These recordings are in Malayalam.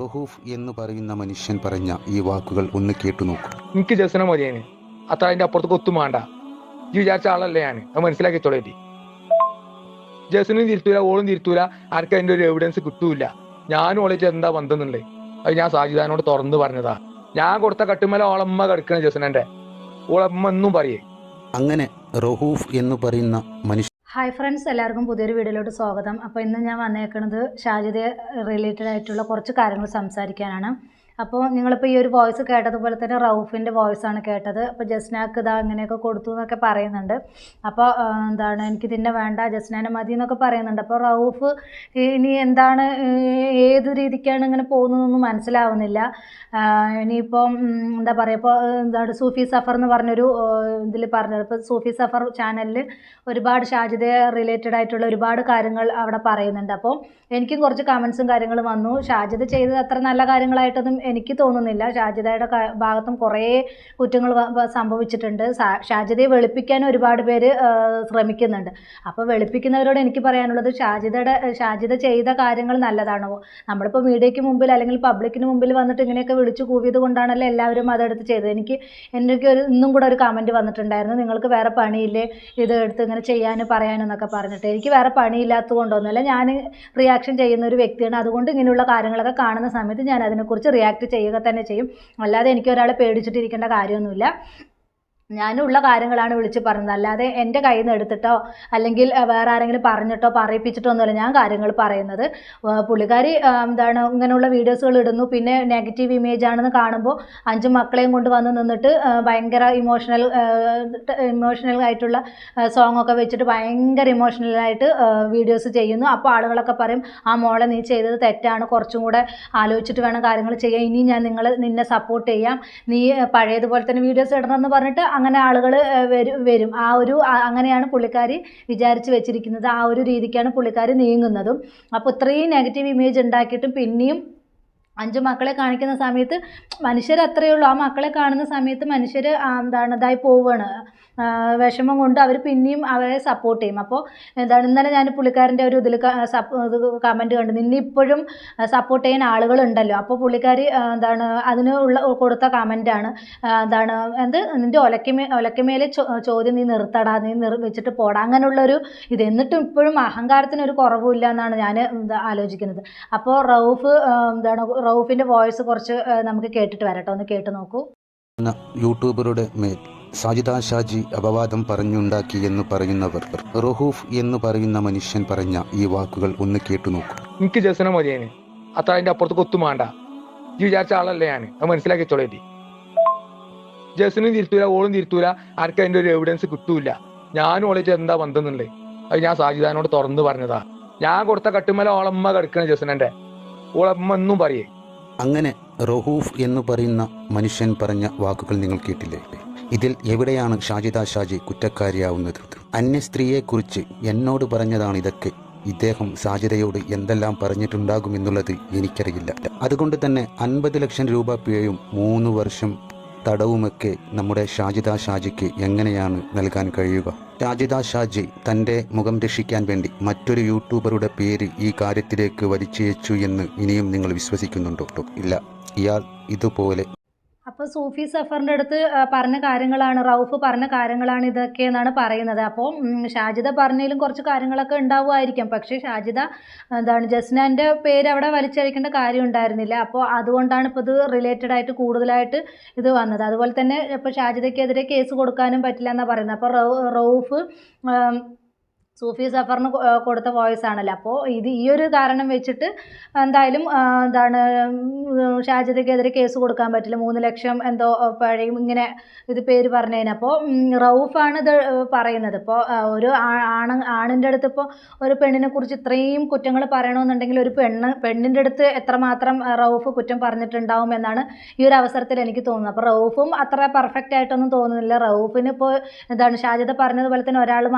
റഹൂഫ് എന്ന് പറയുന്ന മനുഷ്യൻ പറഞ്ഞ ഈ വാക്കുകൾ ഒന്ന് കേട്ടു നോക്കൂ. എനിക്ക് ജസ്ന മതിയേന് അത്ര അതിന്റെ അപ്പുറത്തേക്ക് ഒത്തും വേണ്ട. ഈ വിചാരിച്ച ആളല്ലേ ഞാൻ, അത് മനസ്സിലാക്കിത്തോളേറ്റി. ജസ്നും തിരുത്തൂല, ഓളും തിരുത്തൂല, ആർക്കും അതിന്റെ ഒരു എവിഡൻസ് കിട്ടൂല. ഞാനും ഓളിച്ച് എന്താ ബന്ധം എന്നുള്ളത് അത് ഞാൻ സാജിദാനോട് തുറന്ന് പറഞ്ഞതാ. ഞാൻ കൊടുത്ത കട്ടുമല ഓളമ്മ കിടക്കണ ജസ്നന്റെ, ഓളമ്മ എന്നും പറയേ. അങ്ങനെ റഹൂഫ് എന്ന് പറയുന്ന മനുഷ്യൻ. ഹായ് ഫ്രണ്ട്സ്, എല്ലാവർക്കും പുതിയൊരു വീഡിയോയിലോട്ട് സ്വാഗതം. അപ്പോൾ ഇന്ന് ഞാൻ വന്നേക്കുന്നത് ഷാജിദയെ റിലേറ്റഡ് ആയിട്ടുള്ള കുറച്ച് കാര്യങ്ങൾ സംസാരിക്കാനാണ്. അപ്പോൾ നിങ്ങളിപ്പോൾ ഈ ഒരു വോയിസ് കേട്ടതുപോലെ തന്നെ റൌഫിൻ്റെ വോയിസാണ് കേട്ടത്. അപ്പോൾ ജസ്നാക്ക് ഇതാ ഇങ്ങനെയൊക്കെ കൊടുത്തു എന്നൊക്കെ പറയുന്നുണ്ട്. അപ്പോൾ എനിക്ക് ഇതിൻ്റെ വേണ്ട, ജസ്നാനെ മതി എന്നൊക്കെ പറയുന്നുണ്ട്. അപ്പോൾ റൌഫ് ഇനി എന്താണ്, ഏത് രീതിക്കാണ് ഇങ്ങനെ പോകുന്നതെന്നൊന്നും മനസ്സിലാവുന്നില്ല. ഇനിയിപ്പം എന്താ പറയുക, ഇപ്പോൾ സൂഫി സഫർ എന്ന് പറഞ്ഞൊരു ഇതിൽ പറഞ്ഞത്, ഇപ്പോൾ സൂഫി സഫർ ചാനലിൽ ഒരുപാട് ഷാജിദയെ റിലേറ്റഡ് ആയിട്ടുള്ള ഒരുപാട് കാര്യങ്ങൾ അവിടെ പറയുന്നുണ്ട്. അപ്പോൾ എനിക്കും കുറച്ച് കമൻസും കാര്യങ്ങളും വന്നു. ഷാജിദ ചെയ്തത് അത്ര നല്ല കാര്യങ്ങളായിട്ടൊന്നും എനിക്ക് തോന്നുന്നില്ല. ഷാജിദയുടെ ഭാഗത്തും കുറേ കുറ്റങ്ങൾ സംഭവിച്ചിട്ടുണ്ട്. ഷാജിദയെ വെളുപ്പിക്കാൻ ഒരുപാട് പേര് ശ്രമിക്കുന്നുണ്ട്. അപ്പോൾ വെളുപ്പിക്കുന്നവരോട് എനിക്ക് പറയാനുള്ളത്, ഷാജിദ ചെയ്ത കാര്യങ്ങൾ നല്ലതാണോ? നമ്മളിപ്പോൾ മീഡിയയ്ക്ക് മുമ്പിൽ അല്ലെങ്കിൽ പബ്ലിക്കിന് മുമ്പിൽ വന്നിട്ട് ഇങ്ങനെയൊക്കെ വിളിച്ചു കൂവിയത് കൊണ്ടാണല്ലോ എല്ലാവരും അതെടുത്ത് ചെയ്തത്. എനിക്ക് ഇന്നും കൂടെ ഒരു കമൻറ്റ് വന്നിട്ടുണ്ടായിരുന്നു, നിങ്ങൾക്ക് വേറെ പണിയില്ലേ ഇത് എടുത്ത് ഇങ്ങനെ ചെയ്യാനും പറയാനും എന്നൊക്കെ പറഞ്ഞിട്ട്. എനിക്ക് വേറെ പണിയില്ലാത്തത് കൊണ്ടൊന്നുമല്ല, ഞാൻ റിയാക്ഷൻ ചെയ്യുന്ന ഒരു വ്യക്തിയാണ്. അതുകൊണ്ട് ഇങ്ങനെയുള്ള കാര്യങ്ങളൊക്കെ കാണുന്ന സമയത്ത് ഞാൻ അതിനെക്കുറിച്ച് റിയാക്ട് ചെയ്യുക തന്നെ ചെയ്യും. അല്ലാതെ എനിക്ക് ഒരാളെ പേടിച്ചിട്ടിരിക്കേണ്ട കാര്യമൊന്നുമില്ല. ഞാനുള്ള കാര്യങ്ങളാണ് വിളിച്ച് പറഞ്ഞത്, അല്ലാതെ എൻ്റെ കയ്യിൽ നിന്ന് എടുത്തിട്ടോ അല്ലെങ്കിൽ വേറെ ആരെങ്കിലും പറഞ്ഞിട്ടോ പറയിപ്പിച്ചിട്ടോ ഒന്നുമല്ല ഞാൻ കാര്യങ്ങൾ പറയുന്നത്. പുള്ളിക്കാരി ഇങ്ങനെയുള്ള വീഡിയോസുകൾ ഇടുന്നു, പിന്നെ നെഗറ്റീവ് ഇമേജ് ആണെന്ന് കാണുമ്പോൾ 5 മക്കളെയും കൊണ്ട് വന്ന് നിന്നിട്ട് ഭയങ്കര ഇമോഷണൽ ആയിട്ടുള്ള സോങ് ഒക്കെ വെച്ചിട്ട് ഭയങ്കര ഇമോഷണലായിട്ട് വീഡിയോസ് ചെയ്യുന്നു. അപ്പോൾ ആളുകളൊക്കെ പറയും, ആ മോളെ നീ ചെയ്തത് തെറ്റാണ്, കുറച്ചും കൂടെ ആലോചിച്ചിട്ട് വേണം കാര്യങ്ങൾ ചെയ്യാൻ, ഇനി ഞാൻ നിന്നെ സപ്പോർട്ട് ചെയ്യാം, നീ പഴയതുപോലെ തന്നെ വീഡിയോസ് ഇടണമെന്ന് പറഞ്ഞിട്ട് അങ്ങനെ ആളുകൾ വരും. അങ്ങനെയാണ് പുള്ളിക്കാരി വിചാരിച്ച് വെച്ചിരിക്കുന്നത്. ആ ഒരു രീതിക്കാണ് പുള്ളിക്കാരി നീങ്ങുന്നതും. അപ്പോൾ ഇത്രയും നെഗറ്റീവ് ഇമേജ് ഉണ്ടാക്കിയിട്ടും പിന്നെയും 5 മക്കളെ കാണിക്കുന്ന സമയത്ത് മനുഷ്യർ അത്രയേ ഉള്ളൂ. ആ മക്കളെ കാണുന്ന സമയത്ത് മനുഷ്യർ ഇതായി പോവുകയാണ്, വിഷമം കൊണ്ട് അവർ പിന്നെയും അവരെ സപ്പോർട്ട് ചെയ്യും. അപ്പോൾ ഇന്നലെ ഞാൻ പുള്ളിക്കാരൻ്റെ ഒരു ഇതിൽ കമൻറ്റ് കണ്ടു, നിന്നെ ഇപ്പോഴും സപ്പോർട്ട് ചെയ്യാൻ ആളുകളുണ്ടല്ലോ. അപ്പോൾ പുള്ളിക്കാരി അതിന് കൊടുത്ത കമൻറ്റാണ്, നിൻ്റെ ഒലക്കമേലെ ചോദ്യം നീ നിർത്തടാ, നീ വെച്ചിട്ട് പോടാ, അങ്ങനെയുള്ളൊരു ഇത്. എന്നിട്ടും ഇപ്പോഴും അഹങ്കാരത്തിനൊരു കുറവുമില്ല എന്നാണ് ഞാൻ ആലോചിക്കുന്നത്. അപ്പോൾ റൌഫിൻ്റെ വോയിസ് കുറച്ച് നമുക്ക് കേട്ടിട്ട് വരട്ടെ, ഒന്ന് കേട്ട് നോക്കൂ. യൂട്യൂബറുടെ മേൽ സാജിദ ഷാജി അപവാദം പറഞ്ഞുണ്ടാക്കി എന്ന് പറയുന്നവർ റഹൂഫ് എന്ന് പറയുന്ന മനുഷ്യൻ പറഞ്ഞ ഈ വാക്കുകൾ ഒന്ന് കേട്ടു നോക്കൂ. എനിക്ക് ജസ്ന മതിയേന് അത്ര അതിന്റെ അപ്പുറത്തേക്ക് ഒത്തും വേണ്ട. ഈ വിചാരിച്ച ആളല്ലേ ഞാൻ, അത് മനസ്സിലാക്കിത്തോളേറ്റി. ജസ്നും തിരുത്തൂല, ഓളും തിരുത്തൂല, ആർക്കും അതിന്റെ ഒരു എവിഡൻസ് കിട്ടൂല. ഞാനും ഓളിച്ച് എന്താ ബന്ധം എന്നുള്ളത് അത് ഞാൻ സാജിദാനോട് തുറന്ന് പറഞ്ഞതാ. ഞാൻ കൊടുത്ത കട്ടുമല ഓളമ്മ കിടക്കണ ജസ്നന്റെ, ഓളമ്മ എന്നും പറയേ. അങ്ങനെ റഹൂഫ് എന്ന് പറയുന്ന മനുഷ്യൻ പറഞ്ഞ വാക്കുകൾ നിങ്ങൾ കേട്ടില്ലേ? ഇതിൽ എവിടെയാണ് ഷാജിദ ഷാജി കുറ്റക്കാരിയാവുന്നത്? അന്യ സ്ത്രീയെക്കുറിച്ച് എന്നോട് പറഞ്ഞതാണ് ഇതൊക്കെ. ഇദ്ദേഹം സാജിദയോട് എന്തെല്ലാം പറഞ്ഞിട്ടുണ്ടാകുമെന്നുള്ളത് എനിക്കറിയില്ല. അതുകൊണ്ട് തന്നെ 50 ലക്ഷം രൂപ പിഴയും 3 വർഷം തടവുമൊക്കെ നമ്മുടെ ഷാജിദ ഷാജിക്ക് എങ്ങനെയാണ് നൽകാൻ കഴിയുക? ഷാജിദ ഷാജി തൻ്റെ മുഖം രക്ഷിക്കാൻ വേണ്ടി മറ്റൊരു യൂട്യൂബറുടെ പേര് ഈ കാര്യത്തിലേക്ക് വലിച്ചയച്ചു എന്ന് ഇനിയും നിങ്ങൾ വിശ്വസിക്കുന്നുണ്ടോ? ഇല്ല, ഇയാൾ ഇതുപോലെ. അപ്പോൾ സൂഫി സഫറിൻ്റെ അടുത്ത് പറഞ്ഞ കാര്യങ്ങളാണ്, റൌഫ് പറഞ്ഞ കാര്യങ്ങളാണ് ഇതൊക്കെ എന്നാണ് പറയുന്നത്. അപ്പോൾ ഷാജിദ പറഞ്ഞതിലും കുറച്ച് കാര്യങ്ങളൊക്കെ ഉണ്ടാവുമായിരിക്കാം. പക്ഷേ ഷാജിദ ജസ്നാൻ്റെ പേര് അവിടെ വലിച്ചഴിക്കേണ്ട കാര്യം ഉണ്ടായിരുന്നില്ല. അപ്പോൾ അതുകൊണ്ടാണ് ഇപ്പോൾ ഇത് റിലേറ്റഡ് ആയിട്ട് കൂടുതലായിട്ട് ഇത് വന്നത്. അതുപോലെ തന്നെ ഇപ്പോൾ ഷാജിദയ്ക്കെതിരെ കേസ് കൊടുക്കാനും പറ്റില്ല എന്നാണ് പറയുന്നത്. അപ്പോൾ റൌഫ് സൂഫി സഫറിന് കൊടുത്ത വോയിസ് ആണല്ലോ. അപ്പോൾ ഈ ഒരു കാരണം വെച്ചിട്ട് എന്തായാലും ഷാജിദയ്ക്കെതിരെ കേസ് കൊടുക്കാൻ പറ്റില്ല. 3 ലക്ഷം എന്തോ പഴയും ഇങ്ങനെ ഇത് പേര് പറഞ്ഞതിന്. അപ്പോൾ റൌഫാണ് ഇത് പറയുന്നത്. ഇപ്പോൾ ഒരു ആണിൻ്റെ അടുത്ത് ഇപ്പോൾ ഒരു പെണ്ണിനെ കുറിച്ച് ഇത്രയും കുറ്റങ്ങൾ പറയണമെന്നുണ്ടെങ്കിൽ ഒരു പെണ്ണിൻ്റെ അടുത്ത് എത്രമാത്രം റൌഫ് കുറ്റം പറഞ്ഞിട്ടുണ്ടാവും എന്നാണ് ഈ ഒരു അവസരത്തിൽ എനിക്ക് തോന്നുന്നത്. അപ്പോൾ റൌഫും അത്ര പെർഫെക്റ്റ് ആയിട്ടൊന്നും തോന്നുന്നില്ല. റൌഫിന് ഇപ്പോൾ ഷാജിദ പറഞ്ഞതുപോലെ തന്നെ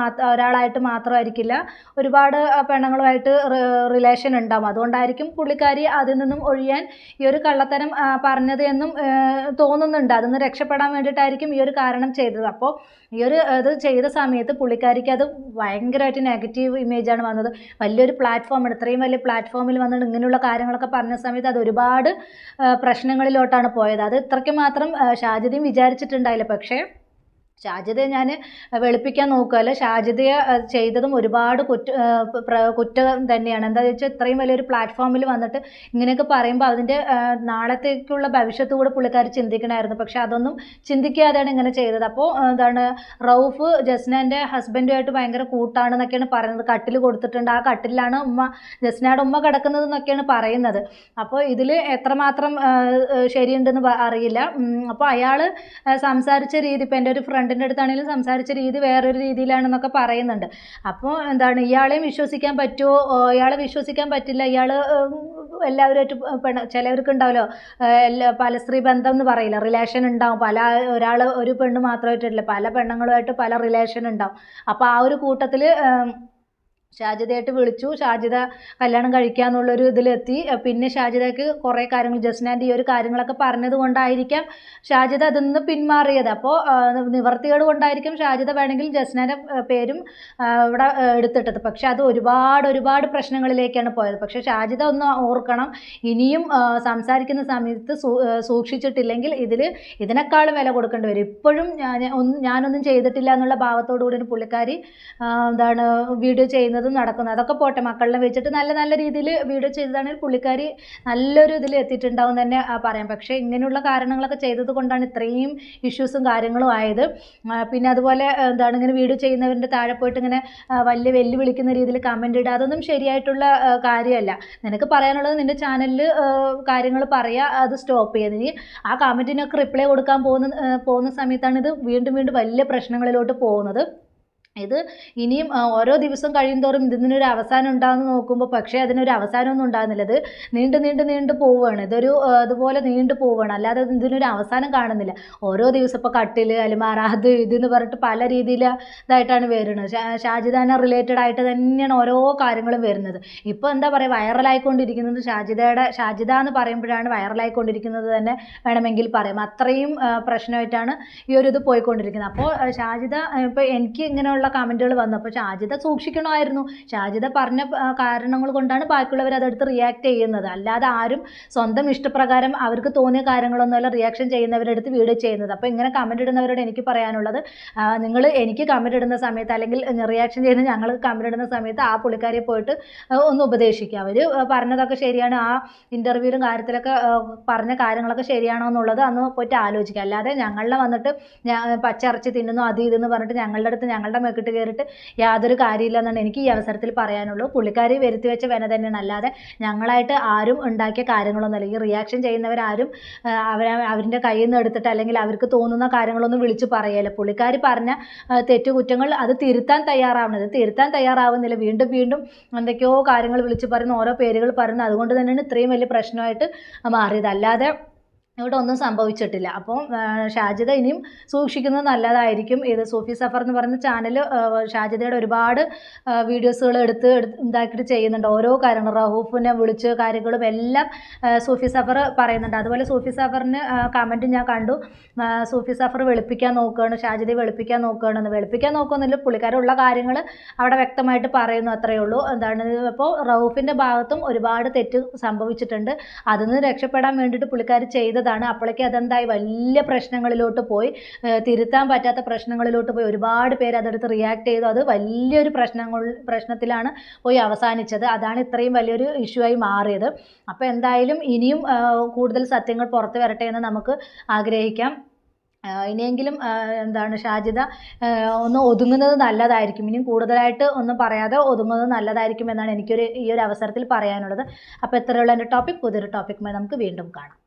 ഒരാളായിട്ട് മാത്രം മാത്രമായിരിക്കില്ല, ഒരുപാട് പെണ്ണുങ്ങളുമായിട്ട് റിലേഷൻ ഉണ്ടാവും. അതുകൊണ്ടായിരിക്കും പുള്ളിക്കാരി അതിൽ നിന്നും ഒഴിയാൻ ഈ ഒരു കള്ളത്തരം പറഞ്ഞത് എന്നും തോന്നുന്നുണ്ട്. അതിൽ നിന്ന് രക്ഷപ്പെടാൻ വേണ്ടിയിട്ടായിരിക്കും ഈ ഒരു കാരണം ചെയ്തത്. അപ്പോൾ ഈ ഒരു ഇത് ചെയ്ത സമയത്ത് പുള്ളിക്കാരിക്ക് അത് ഭയങ്കരമായിട്ട് നെഗറ്റീവ് ഇമേജാണ് വന്നത്. വലിയൊരു പ്ലാറ്റ്ഫോമാണ്, ഇത്രയും വലിയ പ്ലാറ്റ്ഫോമിൽ വന്നിട്ട് ഇങ്ങനെയുള്ള കാര്യങ്ങളൊക്കെ പറഞ്ഞ സമയത്ത് അത് ഒരുപാട് പ്രശ്നങ്ങളിലോട്ടാണ് പോയത്. അത് ഇത്രയ്ക്ക് മാത്രം ഷാജിദയും വിചാരിച്ചിട്ടുണ്ടായില്ല. പക്ഷേ ഷാജിദയെ ഞാൻ വെളുപ്പിക്കാൻ നോക്കുകയല്ല, ഷാജിദയെ ചെയ്തതും ഒരുപാട് കുറ്റം തന്നെയാണ്. എന്താണെന്ന് വെച്ചാൽ ഇത്രയും വലിയൊരു പ്ലാറ്റ്ഫോമിൽ വന്നിട്ട് ഇങ്ങനെയൊക്കെ പറയുമ്പോൾ അതിൻ്റെ നാളത്തേക്കുള്ള ഭവിഷ്യത്ത് കൂടെ പുള്ളിക്കാർ ചിന്തിക്കണമായിരുന്നു. പക്ഷെ അതൊന്നും ചിന്തിക്കാതെയാണ് ഇങ്ങനെ ചെയ്തത്. അപ്പോൾ എന്താണ്, റൌഫ് ജസ്നൻ്റെ ഹസ്ബൻഡുമായിട്ട് ഭയങ്കര കൂട്ടാണെന്നൊക്കെയാണ് പറയുന്നത്. കട്ടിൽ കൊടുത്തിട്ടുണ്ട്, ആ കട്ടിലാണ് ജസ്നയുടെ ഉമ്മ കിടക്കുന്നത് എന്നൊക്കെയാണ് പറയുന്നത്. അപ്പോൾ ഇതിൽ എത്രമാത്രം ശരിയുണ്ടെന്ന് അറിയില്ല. അപ്പോൾ അയാൾ സംസാരിച്ച രീതി, ഇപ്പം എൻ്റെ ഒരു ഫ്രണ്ടിൻ്റെ അടുത്താണെങ്കിലും സംസാരിച്ച രീതി വേറൊരു രീതിയിലാണെന്നൊക്കെ പറയുന്നുണ്ട്. അപ്പോൾ എന്താണ്, ഇയാളെയും വിശ്വസിക്കാൻ പറ്റുമോ? ഇയാളെ വിശ്വസിക്കാൻ പറ്റില്ല. ഇയാൾ എല്ലാവരുമായിട്ട് ചിലവർക്ക് ഉണ്ടാവുമല്ലോ പല സ്ത്രീ ബന്ധം എന്ന് പറയില്ല, റിലേഷൻ ഉണ്ടാവും. ഒരാൾ ഒരു പെണ്ണ് മാത്രമായിട്ടില്ല, പല പെണ്ണുങ്ങളുമായിട്ട് പല റിലേഷൻ ഉണ്ടാവും. അപ്പോൾ ആ ഒരു കൂട്ടത്തിൽ ഷാജിദയായിട്ട് വിളിച്ചു, ഷാജിദ കല്യാണം കഴിക്കാന്നുള്ളൊരു ഇതിലെത്തി. പിന്നെ ഷാജിദയ്ക്ക് കുറേ കാര്യങ്ങൾ, ജസ്നാൻ്റെ ഈ ഒരു കാര്യങ്ങളൊക്കെ പറഞ്ഞത് കൊണ്ടായിരിക്കാം ഷാജിദ അതിൽ നിന്ന് പിന്മാറിയത്. അപ്പോൾ നിവർത്തികേട് കൊണ്ടായിരിക്കും ഷാജിദ വേണമെങ്കിൽ ജസ്നാൻ്റെ പേരും ഇവിടെ എടുത്തിട്ടത്. പക്ഷെ അത് ഒരുപാട് പ്രശ്നങ്ങളിലേക്കാണ് പോയത്. പക്ഷേ ഷാജിദ ഒന്ന് ഓർക്കണം, ഇനിയും സംസാരിക്കുന്ന സമയത്ത് സൂക്ഷിച്ചിട്ടില്ലെങ്കിൽ ഇതിനേക്കാളും വില കൊടുക്കേണ്ടി വരും. ഇപ്പോഴും ഞാനൊന്നും ചെയ്തിട്ടില്ല എന്നുള്ള ഭാവത്തോടു കൂടിയാണ് പുള്ളിക്കാരി വീഡിയോ ചെയ്യുന്നത് നടക്കുന്നത്. അതൊക്കെ പോട്ടെ, മക്കളെ വെച്ചിട്ട് നല്ല രീതിയിൽ വീഡിയോ ചെയ്തതാണെങ്കിൽ പുള്ളിക്കാരി നല്ലൊരു ഇതിൽ എത്തിയിട്ടുണ്ടാവും തന്നെ പറയാം. പക്ഷേ ഇങ്ങനെയുള്ള കാരണങ്ങളൊക്കെ ചെയ്തത് കൊണ്ടാണ് ഇത്രയും ഇഷ്യൂസും കാര്യങ്ങളും ആയത്. പിന്നെ അതുപോലെ ഇങ്ങനെ വീഡിയോ ചെയ്യുന്നവരുടെ താഴെ പോയിട്ട് ഇങ്ങനെ വലിയ വെല്ലുവിളിക്കുന്ന രീതിയിൽ കമൻ്റ് ഇടുക, അതൊന്നും ശരിയായിട്ടുള്ള കാര്യമല്ല. നിനക്ക് പറയാനുള്ളത് നിൻ്റെ ചാനലിൽ കാര്യങ്ങൾ പറയുക, അത് സ്റ്റോപ്പ് ചെയ്യുക. നീ ആ കമൻറ്റിനൊക്കെ റിപ്ലൈ കൊടുക്കാൻ പോകുന്ന സമയത്താണ് ഇത് വീണ്ടും വലിയ പ്രശ്നങ്ങളിലോട്ട് പോകുന്നത്. ഇത് ഇനിയും ഓരോ ദിവസം കഴിയുന്തോറും ഇതിനൊരു അവസാനം ഉണ്ടാകുമെന്ന് നോക്കുമ്പോൾ പക്ഷേ അതിനൊരു അവസാനമൊന്നും ഉണ്ടാകുന്നില്ല. ഇത് നീണ്ടു പോവുകയാണ്. അതുപോലെ നീണ്ടു പോവുകയാണ്, അല്ലാതെ ഇതിനൊരു അവസാനം കാണുന്നില്ല. ഓരോ ദിവസം ഇപ്പോൾ കട്ടിൽ, അലിമാറ, അത് ഇതെന്ന് പറഞ്ഞിട്ട് പല രീതിയിലായിട്ടാണ് വരുന്നത്. ഷാജിദാനെ റിലേറ്റഡ് ആയിട്ട് തന്നെയാണ് ഓരോ കാര്യങ്ങളും വരുന്നത്. ഇപ്പോൾ എന്താ പറയുക, വൈറലായിക്കൊണ്ടിരിക്കുന്നത് ഷാജിദ എന്ന് പറയുമ്പോഴാണ് വൈറലായിക്കൊണ്ടിരിക്കുന്നത് തന്നെ വേണമെങ്കിൽ പറയാം. അത്രയും പ്രശ്നമായിട്ടാണ് ഈ ഒരു ഇത് പോയിക്കൊണ്ടിരിക്കുന്നത്. അപ്പോൾ ഷാജിദ, ഇപ്പോൾ എനിക്ക് ഇങ്ങനെയുള്ള കമൻറ്റുകൾ വന്നു. അപ്പോൾ ഷാജിദ സൂക്ഷിക്കണമായിരുന്നു. ഷാജിദ പറഞ്ഞ കാരണങ്ങൾ കൊണ്ടാണ് ബാക്കിയുള്ളവർ അതെടുത്ത് റിയാക്ട് ചെയ്യുന്നത്. അല്ലാതെ ആരും സ്വന്തം ഇഷ്ടപ്രകാരം അവർക്ക് തോന്നിയ കാര്യങ്ങളൊന്നുമല്ല റിയാക്ഷൻ ചെയ്യുന്നവരെടുത്ത് വീഡിയോ ചെയ്യുന്നത്. അപ്പോൾ ഇങ്ങനെ കമൻറ്റ് ഇടുന്നവരോട് എനിക്ക് പറയാനുള്ളത്, നിങ്ങൾ എനിക്ക് കമൻറ്റ് ഇടുന്ന സമയത്ത് അല്ലെങ്കിൽ റിയാക്ഷൻ ചെയ്യുന്ന ഞങ്ങൾ കമൻറ്റ് ഇടുന്ന സമയത്ത് ആ പുള്ളിക്കാരിയെ പോയിട്ട് ഒന്ന് ഉപദേശിക്കുക. അവർ പറഞ്ഞതൊക്കെ ശരിയാണ്, ആ ഇൻ്റർവ്യൂവിലും കാര്യത്തിലൊക്കെ പറഞ്ഞ കാര്യങ്ങളൊക്കെ ശരിയാണോ എന്നുള്ളത് അന്ന് പോയിട്ട് ആലോചിക്കുക. അല്ലാതെ ഞങ്ങളെ വന്നിട്ട് പച്ചയിറച്ചി തിന്നുന്നു അത് ഇതെന്ന് പറഞ്ഞിട്ട് ഞങ്ങളുടെ അടുത്ത് ഞങ്ങളുടെ മെക്കിട്ട് കയറിയിട്ട് യാതൊരു കാര്യമില്ല എന്നാണ് എനിക്ക് ഈ അവസരത്തിൽ പറയാനുള്ളൂ. പുള്ളിക്കാരി വരുത്തി വെച്ച വെന തന്നെയാണ്, അല്ലാതെ ഞങ്ങളായിട്ട് ആരും ഉണ്ടാക്കിയ കാര്യങ്ങളൊന്നുമല്ല. ഈ റിയാക്ഷൻ ചെയ്യുന്നവരാരും അവരുടെ കയ്യിൽ നിന്ന് എടുത്തിട്ട് അല്ലെങ്കിൽ അവർക്ക് തോന്നുന്ന കാര്യങ്ങളൊന്നും വിളിച്ച് പറയല്ല. പുള്ളിക്കാരി പറഞ്ഞ തെറ്റുകുറ്റങ്ങൾ അത് തിരുത്താൻ തയ്യാറാവുന്നില്ല. വീണ്ടും എന്തൊക്കെയോ കാര്യങ്ങൾ വിളിച്ച് പറയുന്ന, ഓരോ പേരുകൾ പറയുന്നു. അതുകൊണ്ട് തന്നെയാണ് ഇത്രയും വലിയ പ്രശ്നമായിട്ട് മാറിയത്. അല്ലാതെ ഇവിടെ ഒന്നും സംഭവിച്ചിട്ടില്ല. അപ്പോൾ ഷാജിദ ഇനിയും സൂക്ഷിക്കുന്നത് നല്ലതായിരിക്കും. ഇത് സൂഫി സഫർ എന്ന് പറയുന്ന ചാനൽ ഷാജിദയുടെ ഒരുപാട് വീഡിയോസുകൾ എടുത്ത് ഇതാക്കിയിട്ട് ചെയ്യുന്നുണ്ട്. ഓരോ കാര്യങ്ങൾ റഹൂഫിനെ വിളിച്ച് കാര്യങ്ങളും എല്ലാം സൂഫി സഫർ പറയുന്നുണ്ട്. അതുപോലെ സൂഫി സഫറിന് കമൻറ്റ് ഞാൻ കണ്ടു, സൂഫി സഫർ വെളുപ്പിക്കാൻ നോക്കുകയാണ്, ഷാജിദയെ വെളുപ്പിക്കാൻ നോക്കുകയാണെന്ന്. വെളുപ്പിക്കാൻ നോക്കുന്നില്ല, പുള്ളിക്കാരുള്ള കാര്യങ്ങൾ അവിടെ വ്യക്തമായിട്ട് പറയുന്നു, അത്രയേ ഉള്ളൂ. അപ്പോൾ റഹൂഫിൻ്റെ ഭാഗത്തും ഒരുപാട് തെറ്റ് സംഭവിച്ചിട്ടുണ്ട്. അതിൽ നിന്ന് രക്ഷപ്പെടാൻ വേണ്ടിയിട്ട് പുള്ളിക്കാർ ചെയ്തത് ാണ്. അപ്പോഴേക്ക് അതെന്തായി, വലിയ പ്രശ്നങ്ങളിലോട്ട് പോയി, തിരുത്താൻ പറ്റാത്ത പ്രശ്നങ്ങളിലോട്ട് പോയി. ഒരുപാട് പേര് അതെടുത്ത് റിയാക്ട് ചെയ്തു. അത് വലിയൊരു പ്രശ്നത്തിലാണ് പോയി അവസാനിച്ചത്. അതാണ് ഇത്രയും വലിയൊരു ഇഷ്യൂ ആയി മാറിയത്. അപ്പോൾ എന്തായാലും ഇനിയും കൂടുതൽ സത്യങ്ങൾ പുറത്തു വരട്ടെ എന്ന് നമുക്ക് ആഗ്രഹിക്കാം. ഇനിയെങ്കിലും ഷാജിദ ഒന്ന് ഒതുങ്ങുന്നത് നല്ലതായിരിക്കും. ഇനിയും കൂടുതലായിട്ട് ഒന്നും പറയാതെ ഒതുങ്ങുന്നത് നല്ലതായിരിക്കും എന്നാണ് ഈ ഒരു അവസരത്തിൽ പറയാനുള്ളത്. അപ്പോൾ ഇത്രയുള്ള എൻ്റെ ടോപ്പിക്. പുതിയൊരു ടോപ്പിക്കുമായി നമുക്ക് വീണ്ടും കാണാം.